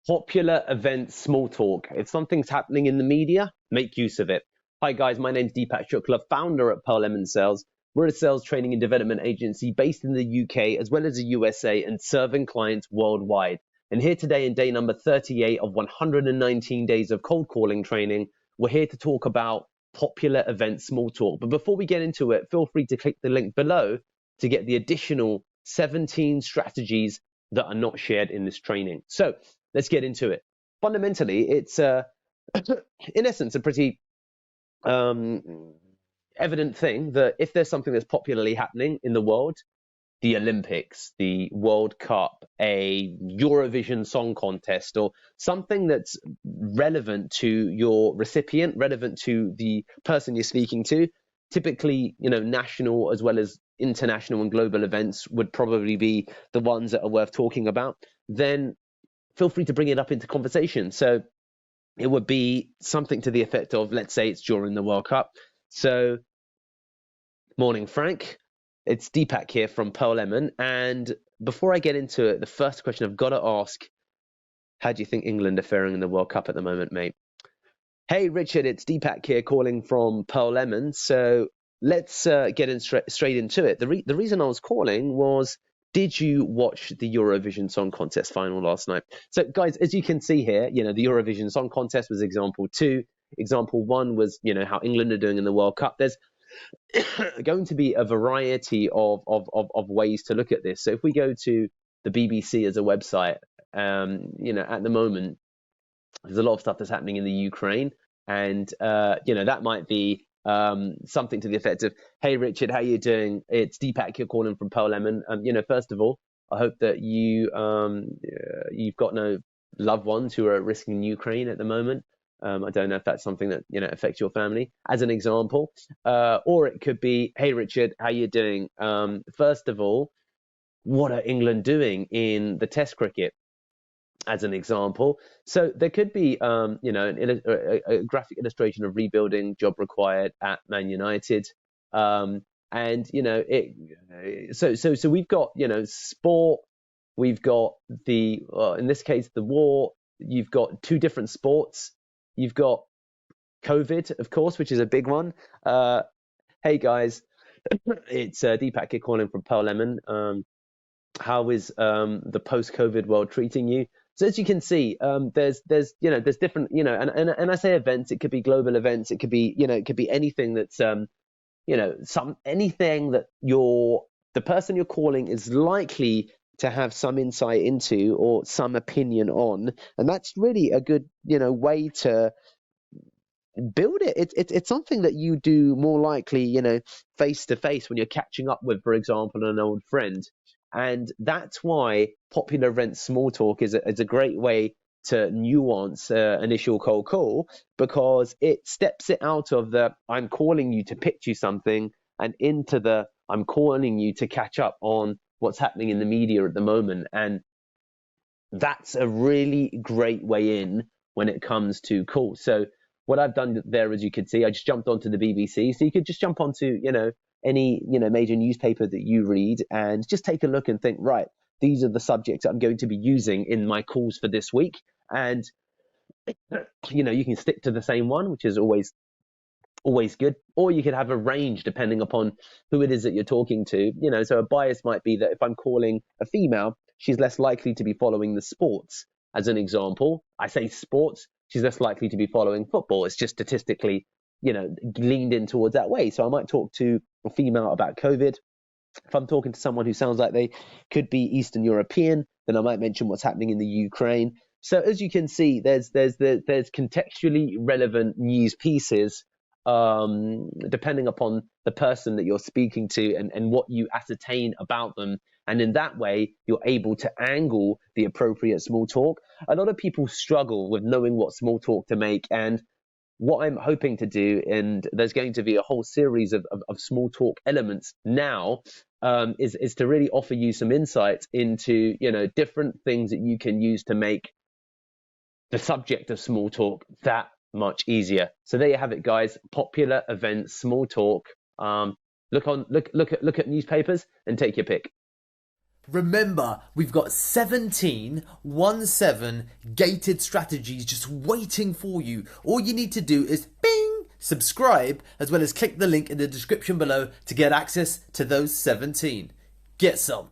Popular event small talk. If something's happening in the media, make use of it. Hi guys, my name's Deepak Shukla, founder at Pearl Lemon Sales. We're a sales training and development agency based in the UK as well as the USA and serving clients worldwide. And here today in day number 38 of 119 days of cold calling training, we're here to talk about popular event small talk. But before we get into it, feel free to click the link below to get the additional 17 strategies that are not shared in this training. So let's get into it. Fundamentally, it's in essence a pretty evident thing that if there's something that's popularly happening in the world, the Olympics, the World Cup, a Eurovision Song Contest, or something that's relevant to your recipient, relevant to the person you're speaking to, typically, national as well as international and global events would probably be the ones that are worth talking about, then feel free to bring it up into conversation. So it would be something to the effect of, let's say it's during the World Cup. So, morning, Frank. It's Deepak here from Pearl Lemon. And before I get into it, the first question I've got to ask, how do you think England are faring in the World Cup at the moment, mate? Hey, Richard, it's Deepak here calling from Pearl Lemon. So let's get in straight into it. The reason I was calling was, did you watch the Eurovision Song Contest final last night? So, guys, as you can see here, the Eurovision Song Contest was example 2. Example 1 was, how England are doing in the World Cup. There's going to be a variety of ways to look at this. So if we go to the BBC as a website, at the moment, there's a lot of stuff that's happening in the Ukraine. And, that might be something to the effect of, hey, Richard, how you doing? It's Deepak here calling from Pearl Lemon. First of all, I hope that you've got no loved ones who are at risk in Ukraine at the moment. I don't know if that's something that affects your family, as an example, or it could be, hey Richard, how you doing? First of all, what are England doing in the Test cricket, as an example? So there could be, a graphic illustration of rebuilding, job required at Man United, so we've got sport, we've got the in this case the war. You've got two different sports. You've got COVID, of course, which is a big one. Hey guys, it's Deepak here calling from Pearl Lemon. How is the post-COVID world treating you? So as you can see, there's different, and I say events, it could be global events, it could be, it could be anything that's, anything that the person you're calling is likely to have some insight into or some opinion on, and that's really a good, way to build it. It's something that you do more likely, face to face when you're catching up with, for example, an old friend. And that's why popular event small talk is a great way to nuance initial cold call, because it steps it out of the I'm calling you to pitch you something and into the I'm calling you to catch up on what's happening in the media at the moment. And that's a really great way in when it comes to calls. So what I've done there, as you can see, I just jumped onto the BBC. So you could just jump onto, any, major newspaper that you read and just take a look and think, right, these are the subjects I'm going to be using in my calls for this week. And, you can stick to the same one, which is always good, or you could have a range depending upon who it is that you're talking to. So a bias might be that if I'm calling a female, she's less likely to be following the sports, as an example. I say sports, she's less likely to be following football. It's just statistically, leaned in towards that way. So I might talk to a female about COVID. If I'm talking to someone who sounds like they could be Eastern European, then I might mention what's happening in the Ukraine. So as you can see, there's contextually relevant news pieces, depending upon the person that you're speaking to and what you ascertain about them. And in that way, you're able to angle the appropriate small talk. A lot of people struggle with knowing what small talk to make. And what I'm hoping to do, and there's going to be a whole series of small talk elements now, is to really offer you some insights into, different things that you can use to make the subject of small talk that much easier. So there you have it, guys. Popular events, small talk. Look at newspapers and take your pick. Remember, we've got 17 gated strategies just waiting for you. All you need to do is bing, subscribe, as well as click the link in the description below to get access to those 17. Get some.